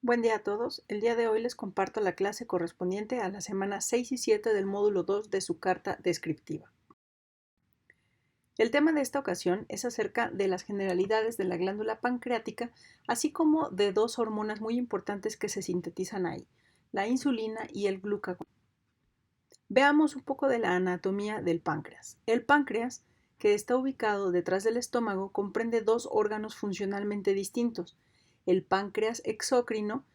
Buen día a todos. El día de hoy les comparto la clase correspondiente a la semana 6 y 7 del módulo 2 de su carta descriptiva. El tema de esta ocasión es acerca de las generalidades de la glándula pancreática, así como de dos hormonas muy importantes que se sintetizan ahí, la insulina y el glucagón. Veamos un poco de la anatomía del páncreas. El páncreas, que está ubicado detrás del estómago, comprende dos órganos funcionalmente distintos, el páncreas exócrino,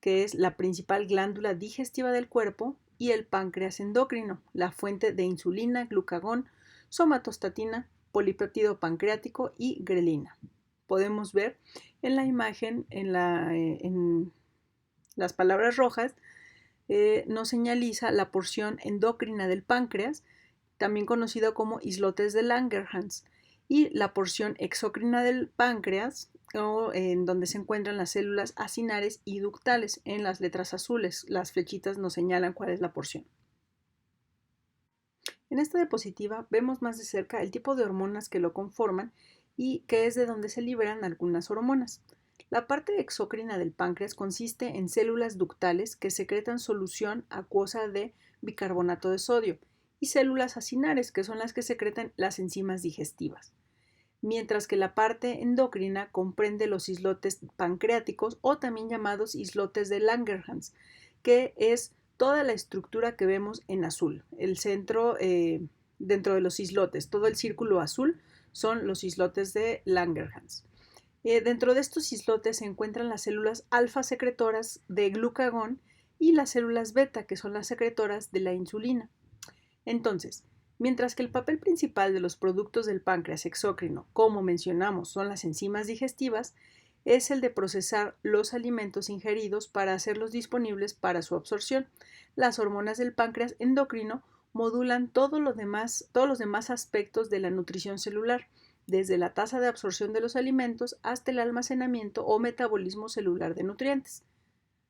que es la principal glándula digestiva del cuerpo, y el páncreas endocrino, la fuente de insulina, glucagón, somatostatina, polipéptido pancreático y grelina. Podemos ver en la imagen, en las palabras rojas, nos señaliza la porción endocrina del páncreas, también conocida como islotes de Langerhans, y la porción exocrina del páncreas, o en donde se encuentran las células acinares y ductales. En las letras azules, las flechitas nos señalan cuál es la porción. En esta diapositiva vemos más de cerca el tipo de hormonas que lo conforman y que es de donde se liberan algunas hormonas. La parte exócrina del páncreas consiste en células ductales que secretan solución acuosa de bicarbonato de sodio y células acinares, que son las que secretan las enzimas digestivas, mientras que la parte endocrina comprende los islotes pancreáticos o también llamados islotes de Langerhans, que es toda la estructura que vemos en azul. El centro dentro de los islotes, todo el círculo azul son los islotes de Langerhans. Dentro de estos islotes se encuentran las células alfa secretoras de glucagón y las células beta, que son las secretoras de la insulina. Entonces, mientras que el papel principal de los productos del páncreas exócrino, como mencionamos, son las enzimas digestivas, es el de procesar los alimentos ingeridos para hacerlos disponibles para su absorción. Las hormonas del páncreas endocrino modulan todos los demás aspectos de la nutrición celular, desde la tasa de absorción de los alimentos hasta el almacenamiento o metabolismo celular de nutrientes.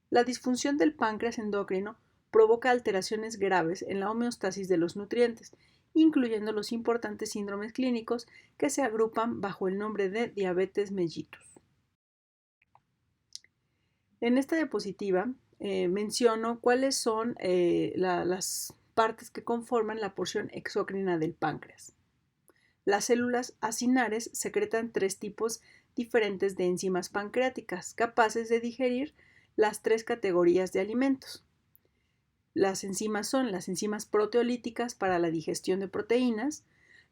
La disfunción del páncreas endocrino provoca alteraciones graves en la homeostasis de los nutrientes, incluyendo los importantes síndromes clínicos que se agrupan bajo el nombre de diabetes mellitus. En esta diapositiva menciono cuáles son las partes que conforman la porción exócrina del páncreas. Las células acinares secretan tres tipos diferentes de enzimas pancreáticas capaces de digerir las tres categorías de alimentos. Las enzimas son las enzimas proteolíticas para la digestión de proteínas,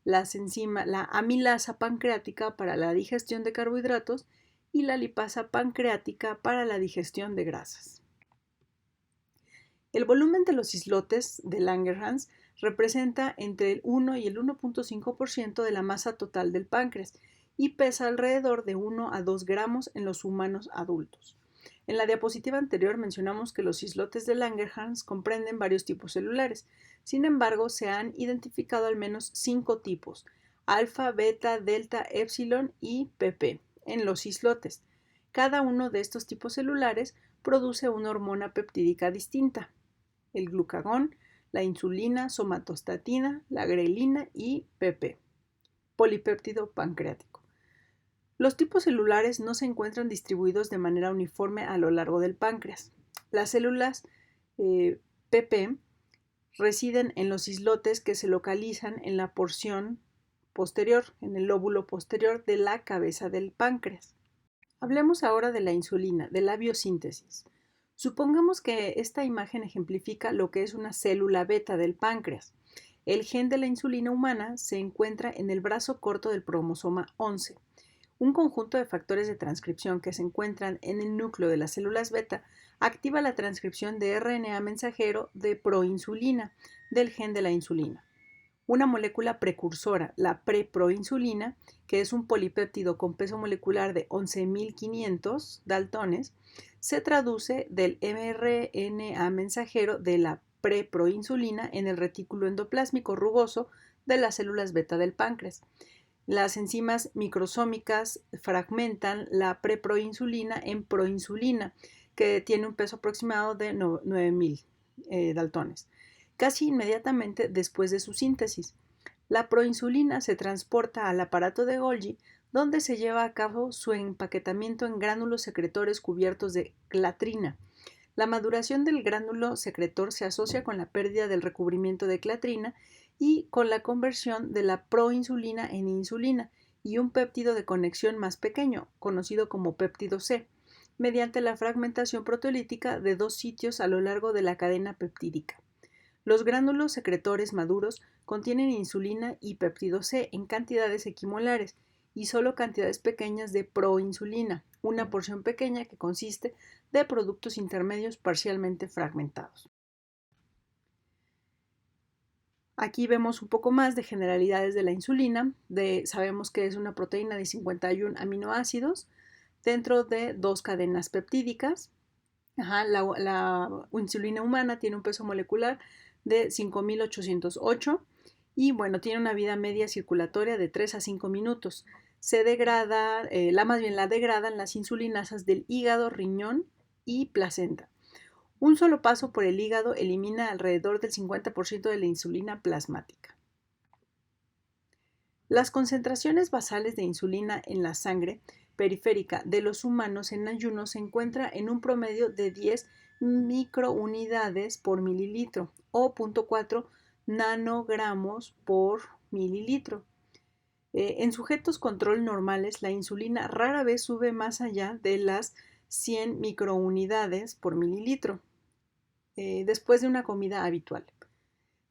la amilasa pancreática para la digestión de carbohidratos y la lipasa pancreática para la digestión de grasas. El volumen de los islotes de Langerhans representa entre el 1 y el 1.5% de la masa total del páncreas y pesa alrededor de 1 a 2 gramos en los humanos adultos. En la diapositiva anterior mencionamos que los islotes de Langerhans comprenden varios tipos celulares. Sin embargo, se han identificado al menos 5 tipos: alfa, beta, delta, epsilon y pp en los islotes. Cada uno de estos tipos celulares produce una hormona peptídica distinta: el glucagón, la insulina, somatostatina, la grelina y pp, polipéptido pancreático. Los tipos celulares no se encuentran distribuidos de manera uniforme a lo largo del páncreas. Las células pp residen en los islotes que se localizan en la porción posterior, en el lóbulo posterior de la cabeza del páncreas. Hablemos ahora de la insulina, de la biosíntesis. Supongamos que esta imagen ejemplifica lo que es una célula beta del páncreas. El gen de la insulina humana se encuentra en el brazo corto del cromosoma 11. Un conjunto de factores de transcripción que se encuentran en el núcleo de las células beta activa la transcripción de RNA mensajero de proinsulina del gen de la insulina. Una molécula precursora, la preproinsulina, que es un polipéptido con peso molecular de 11.500 daltones, se traduce del mRNA mensajero de la preproinsulina en el retículo endoplásmico rugoso de las células beta del páncreas. Las enzimas microsómicas fragmentan la preproinsulina en proinsulina, que tiene un peso aproximado de 9.000 daltones, casi inmediatamente después de su síntesis. La proinsulina se transporta al aparato de Golgi, donde se lleva a cabo su empaquetamiento en gránulos secretores cubiertos de clatrina. La maduración del gránulo secretor se asocia con la pérdida del recubrimiento de clatrina y con la conversión de la proinsulina en insulina y un péptido de conexión más pequeño, conocido como péptido C, mediante la fragmentación proteolítica de dos sitios a lo largo de la cadena peptídica. Los gránulos secretores maduros contienen insulina y péptido C en cantidades equimolares y solo cantidades pequeñas de proinsulina, una porción pequeña que consiste de productos intermedios parcialmente fragmentados. Aquí vemos un poco más de generalidades de la insulina. Sabemos que es una proteína de 51 aminoácidos dentro de dos cadenas peptídicas. La insulina humana tiene un peso molecular de 5.808 y bueno, tiene una vida media circulatoria de 3 a 5 minutos. Se degrada, la degradan las insulinasas del hígado, riñón y placenta. Un solo paso por el hígado elimina alrededor del 50% de la insulina plasmática. Las concentraciones basales de insulina en la sangre periférica de los humanos en ayuno se encuentra en un promedio de 10 microunidades por mililitro o 0.4 nanogramos por mililitro. En sujetos control normales, la insulina rara vez sube más allá de las 100 microunidades por mililitro después de una comida habitual.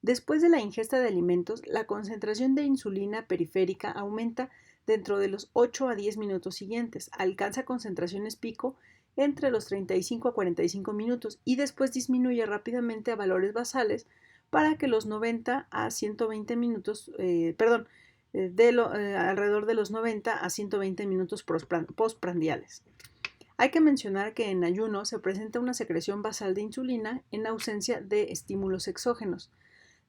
Después de la ingesta de alimentos, la concentración de insulina periférica aumenta dentro de los 8 a 10 minutos siguientes, alcanza concentraciones pico entre los 35 a 45 minutos y después disminuye rápidamente a valores basales para que los 90 a 120 minutos, alrededor de los 90 a 120 minutos postprandiales. Hay que mencionar que en ayuno se presenta una secreción basal de insulina en ausencia de estímulos exógenos.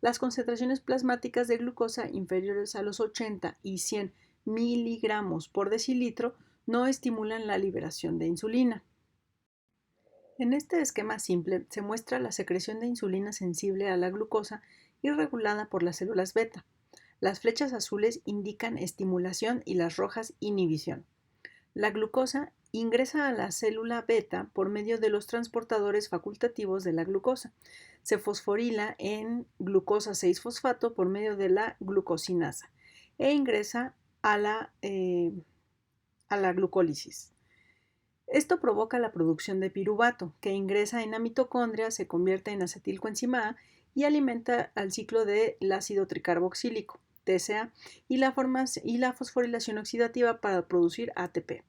Las concentraciones plasmáticas de glucosa inferiores a los 80 y 100 miligramos por decilitro no estimulan la liberación de insulina. En este esquema simple se muestra la secreción de insulina sensible a la glucosa y regulada por las células beta. Las flechas azules indican estimulación y las rojas inhibición. La glucosa ingresa a la célula beta por medio de los transportadores facultativos de la glucosa. Se fosforila en glucosa 6-fosfato por medio de la glucosinasa e ingresa a la glucólisis. Esto provoca la producción de piruvato, que ingresa en la mitocondria, se convierte en acetilcoenzima A y alimenta al ciclo del ácido tricarboxílico, TCA, y la fosforilación oxidativa para producir ATP.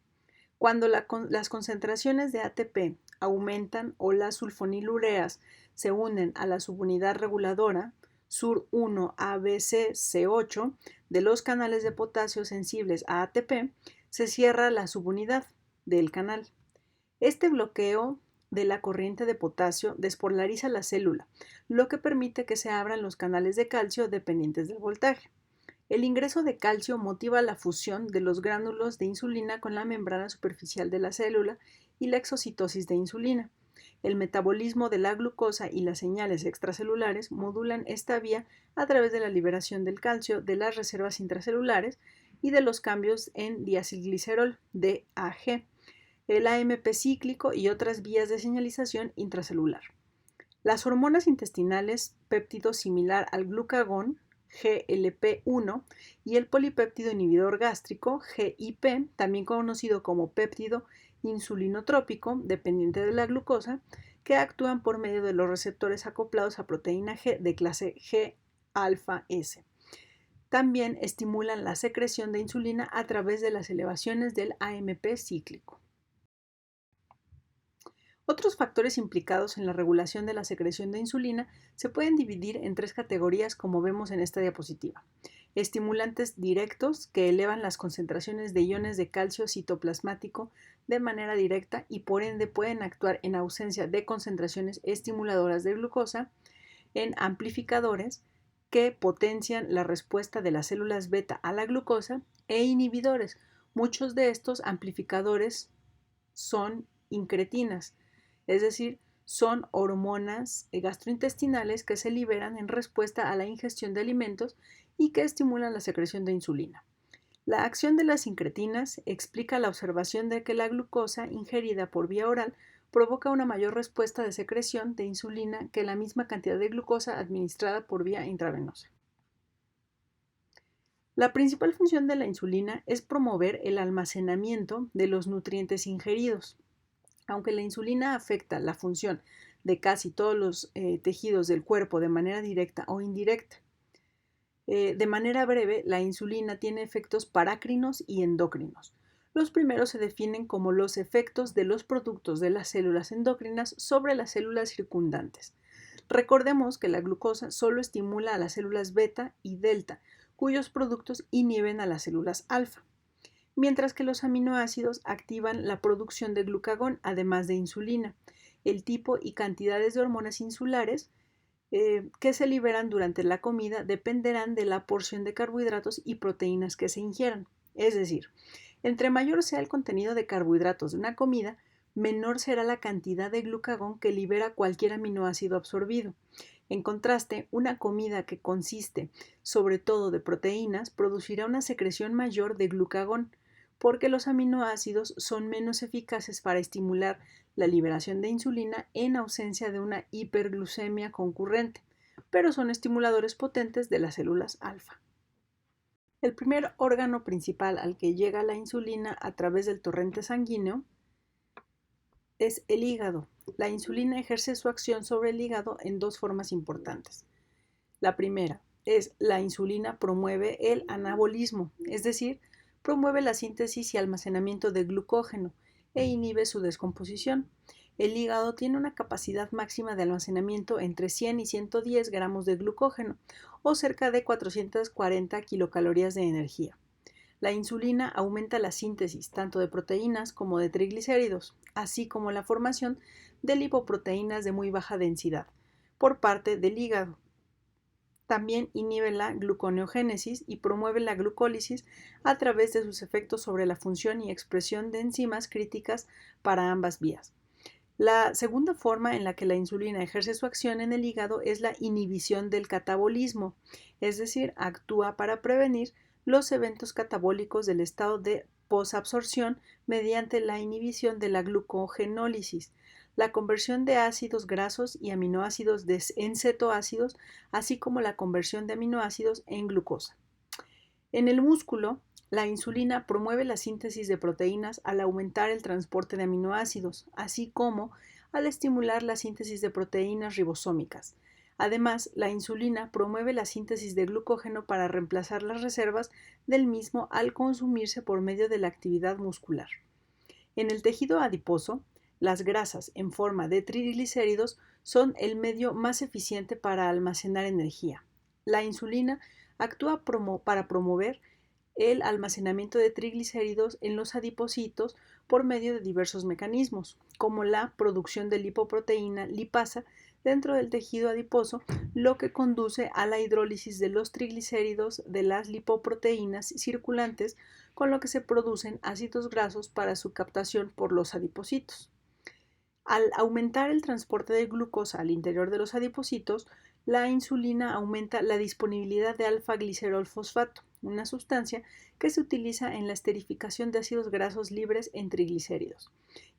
Cuando las concentraciones de ATP aumentan o las sulfonilureas se unen a la subunidad reguladora SUR1-ABC-C8 de los canales de potasio sensibles a ATP, se cierra la subunidad del canal. Este bloqueo de la corriente de potasio despolariza la célula, lo que permite que se abran los canales de calcio dependientes del voltaje. El ingreso de calcio motiva la fusión de los gránulos de insulina con la membrana superficial de la célula y la exocitosis de insulina. El metabolismo de la glucosa y las señales extracelulares modulan esta vía a través de la liberación del calcio de las reservas intracelulares y de los cambios en diacilglicerol, DAG, el AMP cíclico y otras vías de señalización intracelular. Las hormonas intestinales, péptido similar al glucagón, GLP-1, y el polipéptido inhibidor gástrico, GIP, también conocido como péptido insulinotrópico, dependiente de la glucosa, que actúan por medio de los receptores acoplados a proteína G de clase G-alfa-S. También estimulan la secreción de insulina a través de las elevaciones del AMP cíclico. Otros factores implicados en la regulación de la secreción de insulina se pueden dividir en tres categorías como vemos en esta diapositiva. Estimulantes directos que elevan las concentraciones de iones de calcio citoplasmático de manera directa y por ende pueden actuar en ausencia de concentraciones estimuladoras de glucosa, en amplificadores que potencian la respuesta de las células beta a la glucosa e inhibidores. Muchos de estos amplificadores son incretinas, es decir, son hormonas gastrointestinales que se liberan en respuesta a la ingestión de alimentos y que estimulan la secreción de insulina. La acción de las incretinas explica la observación de que la glucosa ingerida por vía oral provoca una mayor respuesta de secreción de insulina que la misma cantidad de glucosa administrada por vía intravenosa. La principal función de la insulina es promover el almacenamiento de los nutrientes ingeridos. Aunque la insulina afecta la función de casi todos los tejidos del cuerpo de manera directa o indirecta, de manera breve, la insulina tiene efectos parácrinos y endocrinos. Los primeros se definen como los efectos de los productos de las células endocrinas sobre las células circundantes. Recordemos que la glucosa solo estimula a las células beta y delta, cuyos productos inhiben a las células alfa, mientras que los aminoácidos activan la producción de glucagón, además de insulina. El tipo y cantidades de hormonas insulares que se liberan durante la comida dependerán de la porción de carbohidratos y proteínas que se ingieran. Es decir, entre mayor sea el contenido de carbohidratos de una comida, menor será la cantidad de glucagón que libera cualquier aminoácido absorbido. En contraste, una comida que consiste sobre todo de proteínas producirá una secreción mayor de glucagón, porque los aminoácidos son menos eficaces para estimular la liberación de insulina en ausencia de una hiperglucemia concurrente, pero son estimuladores potentes de las células alfa. El primer órgano principal al que llega la insulina a través del torrente sanguíneo es el hígado. La insulina ejerce su acción sobre el hígado en dos formas importantes. La primera es la insulina promueve el anabolismo, es decir, promueve la síntesis y almacenamiento de glucógeno e inhibe su descomposición. El hígado tiene una capacidad máxima de almacenamiento entre 100 y 110 gramos de glucógeno o cerca de 440 kilocalorías de energía. La insulina aumenta la síntesis tanto de proteínas como de triglicéridos, así como la formación de lipoproteínas de muy baja densidad por parte del hígado. También inhibe la gluconeogénesis y promueve la glucólisis a través de sus efectos sobre la función y expresión de enzimas críticas para ambas vías. La segunda forma en la que la insulina ejerce su acción en el hígado es la inhibición del catabolismo, es decir, actúa para prevenir los eventos catabólicos del estado de posabsorción mediante la inhibición de la glucogenólisis, la conversión de ácidos grasos y aminoácidos en cetoácidos, así como la conversión de aminoácidos en glucosa. En el músculo, la insulina promueve la síntesis de proteínas al aumentar el transporte de aminoácidos, así como al estimular la síntesis de proteínas ribosómicas. Además, la insulina promueve la síntesis de glucógeno para reemplazar las reservas del mismo al consumirse por medio de la actividad muscular. En el tejido adiposo, las grasas en forma de triglicéridos son el medio más eficiente para almacenar energía. La insulina actúa para promover el almacenamiento de triglicéridos en los adipocitos por medio de diversos mecanismos, como la producción de lipoproteína lipasa dentro del tejido adiposo, lo que conduce a la hidrólisis de los triglicéridos de las lipoproteínas circulantes, con lo que se producen ácidos grasos para su captación por los adipocitos. Al aumentar el transporte de glucosa al interior de los adipocitos, la insulina aumenta la disponibilidad de alfa-glicerol fosfato, una sustancia que se utiliza en la esterificación de ácidos grasos libres en triglicéridos.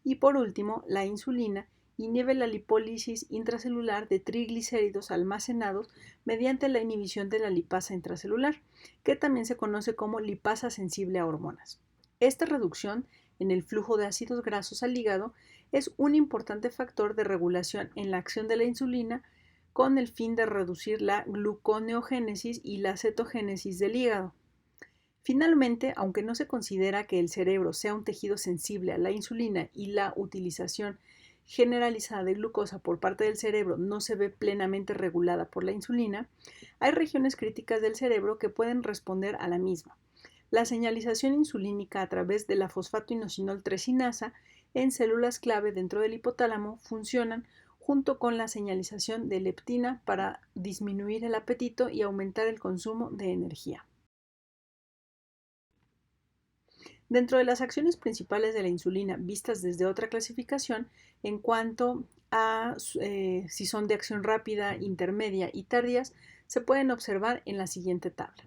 Y por último, la insulina inhibe la lipólisis intracelular de triglicéridos almacenados mediante la inhibición de la lipasa intracelular, que también se conoce como lipasa sensible a hormonas. Esta reducción en el flujo de ácidos grasos al hígado es un importante factor de regulación en la acción de la insulina con el fin de reducir la gluconeogénesis y la cetogénesis del hígado. Finalmente, aunque no se considera que el cerebro sea un tejido sensible a la insulina y la utilización generalizada de glucosa por parte del cerebro no se ve plenamente regulada por la insulina, hay regiones críticas del cerebro que pueden responder a la misma. La señalización insulínica a través de la fosfato-inosinol 3-cinasa en células clave dentro del hipotálamo funcionan junto con la señalización de leptina para disminuir el apetito y aumentar el consumo de energía. Dentro de las acciones principales de la insulina vistas desde otra clasificación, en cuanto a si son de acción rápida, intermedia y tardías, se pueden observar en la siguiente tabla.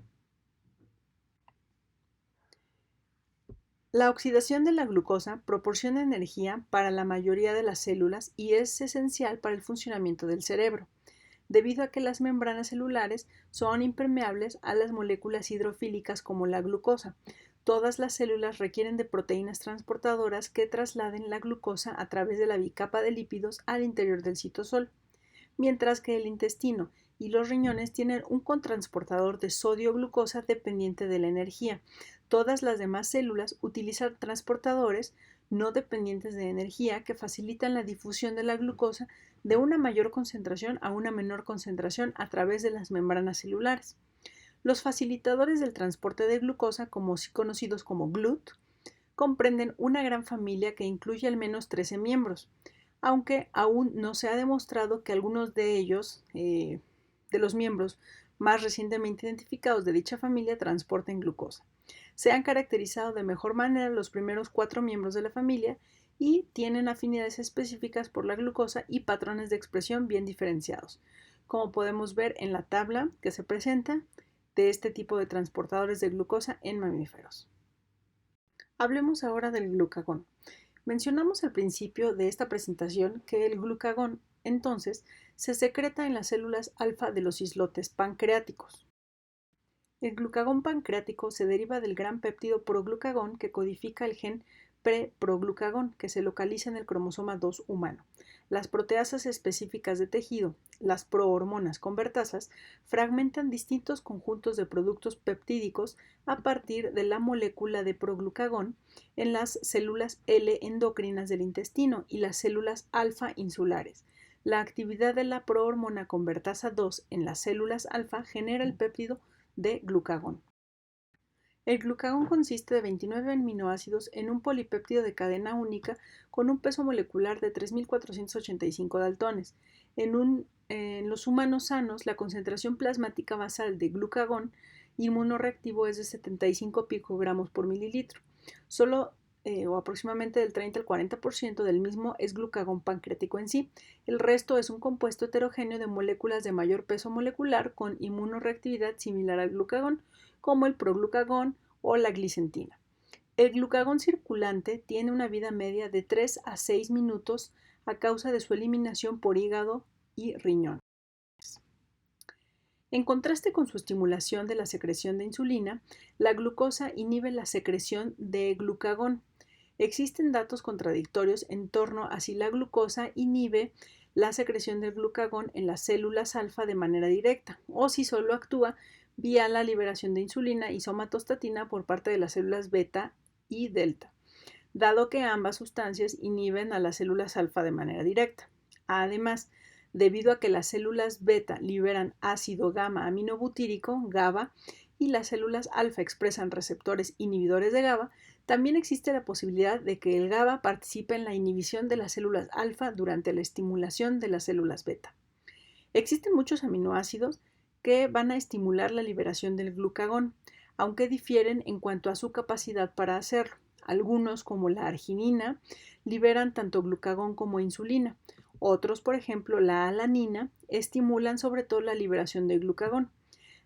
La oxidación de la glucosa proporciona energía para la mayoría de las células y es esencial para el funcionamiento del cerebro, debido a que las membranas celulares son impermeables a las moléculas hidrofílicas como la glucosa. Todas las células requieren de proteínas transportadoras que trasladen la glucosa a través de la bicapa de lípidos al interior del citosol, mientras que el intestino y los riñones tienen un cotransportador de sodio-glucosa dependiente de la energía. Todas las demás células utilizan transportadores no dependientes de energía que facilitan la difusión de la glucosa de una mayor concentración a una menor concentración a través de las membranas celulares. Los facilitadores del transporte de glucosa, conocidos como GLUT, comprenden una gran familia que incluye al menos 13 miembros, aunque aún no se ha demostrado que algunos de ellos, de los miembros más recientemente identificados de dicha familia, transporten glucosa. Se han caracterizado de mejor manera los primeros 4 miembros de la familia y tienen afinidades específicas por la glucosa y patrones de expresión bien diferenciados, como podemos ver en la tabla que se presenta de este tipo de transportadores de glucosa en mamíferos. Hablemos ahora del glucagón. Mencionamos al principio de esta presentación que el glucagón, entonces, se secreta en las células alfa de los islotes pancreáticos. El glucagón pancreático se deriva del gran péptido proglucagón que codifica el gen preproglucagón que se localiza en el cromosoma 2 humano. Las proteasas específicas de tejido, las prohormonas convertasas, fragmentan distintos conjuntos de productos peptídicos a partir de la molécula de proglucagón en las células L endocrinas del intestino y las células alfa insulares. La actividad de la prohormona convertasa 2 en las células alfa genera el péptido de glucagón. El glucagón consiste de 29 aminoácidos en un polipéptido de cadena única con un peso molecular de 3.485 daltones. En los humanos sanos, la concentración plasmática basal de glucagón inmunorreactivo es de 75 picogramos por mililitro. Solo o aproximadamente del 30 al 40% del mismo es glucagón pancreático en sí. El resto es un compuesto heterogéneo de moléculas de mayor peso molecular con inmunorreactividad similar al glucagón, como el proglucagón o la glicentina. El glucagón circulante tiene una vida media de 3 a 6 minutos a causa de su eliminación por hígado y riñón. En contraste con su estimulación de la secreción de insulina, la glucosa inhibe la secreción de glucagón. Existen datos contradictorios en torno a si la glucosa inhibe la secreción del glucagón en las células alfa de manera directa o si solo actúa vía la liberación de insulina y somatostatina por parte de las células beta y delta, dado que ambas sustancias inhiben a las células alfa de manera directa. Además, debido a que las células beta liberan ácido gamma aminobutírico, GABA, y las células alfa expresan receptores inhibidores de GABA, también existe la posibilidad de que el GABA participe en la inhibición de las células alfa durante la estimulación de las células beta. Existen muchos aminoácidos que van a estimular la liberación del glucagón, aunque difieren en cuanto a su capacidad para hacerlo. Algunos, como la arginina, liberan tanto glucagón como insulina. Otros, por ejemplo, la alanina, estimulan sobre todo la liberación de glucagón.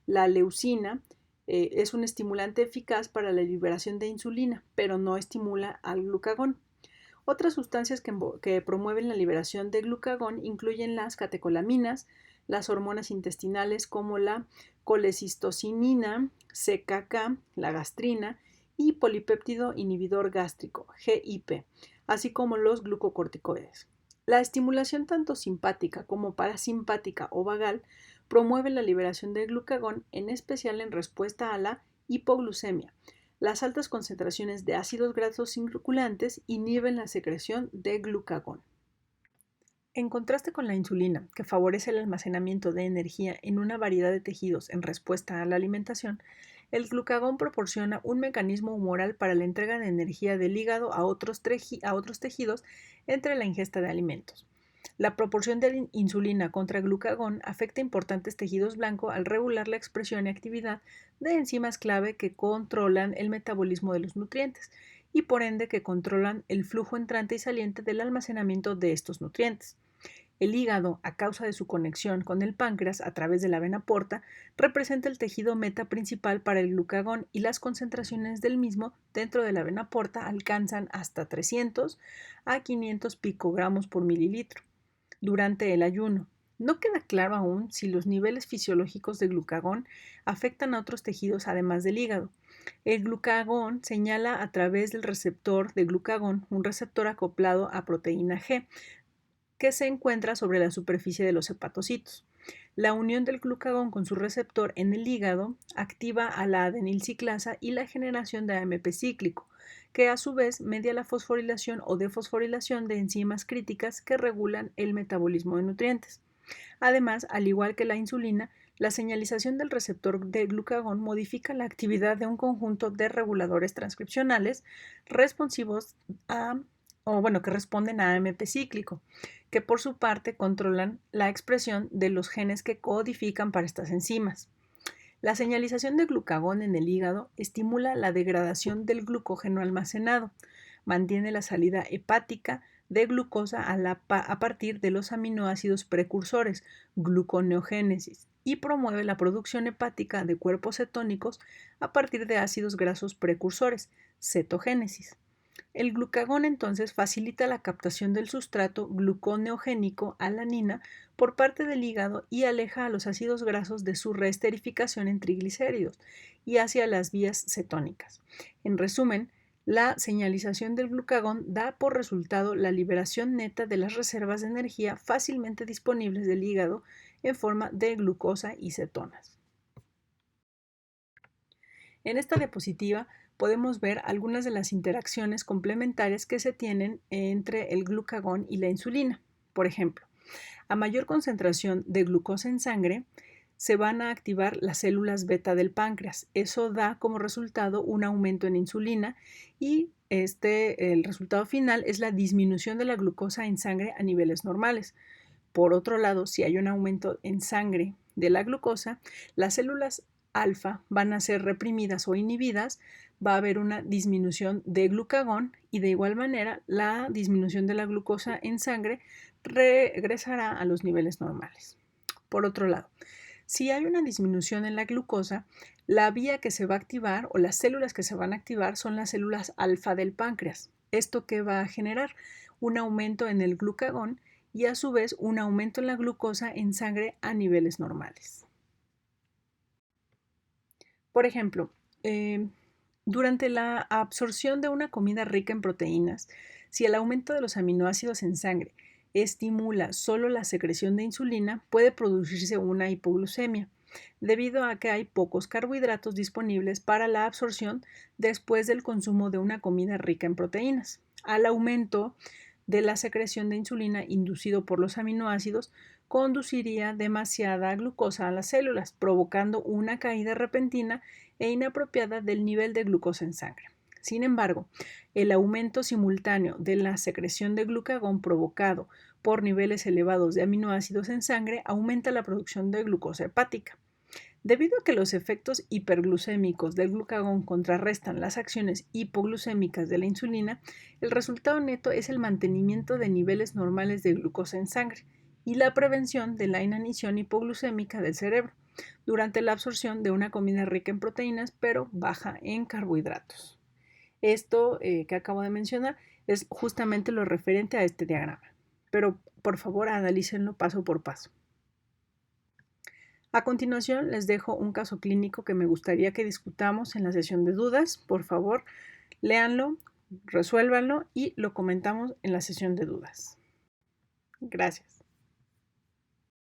La leucina es un estimulante eficaz para la liberación de insulina, pero no estimula al glucagón. Otras sustancias que promueven la liberación de glucagón incluyen las catecolaminas, las hormonas intestinales como la colecistocinina, CKK, la gastrina y polipéptido inhibidor gástrico, GIP, así como los glucocorticoides. La estimulación tanto simpática como parasimpática o vagal promueve la liberación de glucagón, en especial en respuesta a la hipoglucemia. Las altas concentraciones de ácidos grasos circulantes inhiben la secreción de glucagón. En contraste con la insulina, que favorece el almacenamiento de energía en una variedad de tejidos en respuesta a la alimentación, el glucagón proporciona un mecanismo humoral para la entrega de energía del hígado a otros tejidos entre la ingesta de alimentos. La proporción de insulina contra glucagón afecta importantes tejidos blancos al regular la expresión y actividad de enzimas clave que controlan el metabolismo de los nutrientes y por ende que controlan el flujo entrante y saliente del almacenamiento de estos nutrientes. El hígado, a causa de su conexión con el páncreas a través de la vena porta, representa el tejido meta principal para el glucagón y las concentraciones del mismo dentro de la vena porta alcanzan hasta 300 a 500 picogramos por mililitro durante el ayuno. No queda claro aún si los niveles fisiológicos de glucagón afectan a otros tejidos además del hígado. El glucagón señala a través del receptor de glucagón, un receptor acoplado a proteína G, que se encuentra sobre la superficie de los hepatocitos. La unión del glucagón con su receptor en el hígado activa a la adenilciclasa y la generación de AMP cíclico, que a su vez media la fosforilación o defosforilación de enzimas críticas que regulan el metabolismo de nutrientes. Además, al igual que la insulina, la señalización del receptor de glucagón modifica la actividad de un conjunto de reguladores transcripcionales responsivos que responden a AMP cíclico, que por su parte controlan la expresión de los genes que codifican para estas enzimas. La señalización de glucagón en el hígado estimula la degradación del glucógeno almacenado, mantiene la salida hepática de glucosa a partir de los aminoácidos precursores, gluconeogénesis, y promueve la producción hepática de cuerpos cetónicos a partir de ácidos grasos precursores, cetogénesis. El glucagón entonces facilita la captación del sustrato gluconeogénico alanina por parte del hígado y aleja a los ácidos grasos de su reesterificación en triglicéridos y hacia las vías cetónicas. En resumen, la señalización del glucagón da por resultado la liberación neta de las reservas de energía fácilmente disponibles del hígado en forma de glucosa y cetonas. En esta diapositiva podemos ver algunas de las interacciones complementarias que se tienen entre el glucagón y la insulina. Por ejemplo, a mayor concentración de glucosa en sangre, se van a activar las células beta del páncreas. Eso da como resultado un aumento en insulina y el resultado final es la disminución de la glucosa en sangre a niveles normales. Por otro lado, si hay un aumento en sangre de la glucosa, las células alfa van a ser reprimidas o inhibidas, va a haber una disminución de glucagón y de igual manera la disminución de la glucosa en sangre regresará a los niveles normales. Por otro lado, si hay una disminución en la glucosa, la vía que se va a activar o las células que se van a activar son las células alfa del páncreas. ¿Esto qué va a generar? Un aumento en el glucagón y a su vez un aumento en la glucosa en sangre a niveles normales. Por ejemplo, durante la absorción de una comida rica en proteínas, si el aumento de los aminoácidos en sangre estimula solo la secreción de insulina, puede producirse una hipoglucemia, debido a que hay pocos carbohidratos disponibles para la absorción después del consumo de una comida rica en proteínas. Al aumento de la secreción de insulina inducido por los aminoácidos, conduciría demasiada glucosa a las células, provocando una caída repentina e inapropiada del nivel de glucosa en sangre. Sin embargo, el aumento simultáneo de la secreción de glucagón provocado por niveles elevados de aminoácidos en sangre aumenta la producción de glucosa hepática. Debido a que los efectos hiperglucémicos del glucagón contrarrestan las acciones hipoglucémicas de la insulina, el resultado neto es el mantenimiento de niveles normales de glucosa en sangre y la prevención de la inanición hipoglucémica del cerebro durante la absorción de una comida rica en proteínas pero baja en carbohidratos. Esto que acabo de mencionar es justamente lo referente a este diagrama, pero por favor analícenlo paso por paso. A continuación les dejo un caso clínico que me gustaría que discutamos en la sesión de dudas. Por favor, léanlo, resuélvanlo y lo comentamos en la sesión de dudas. Gracias.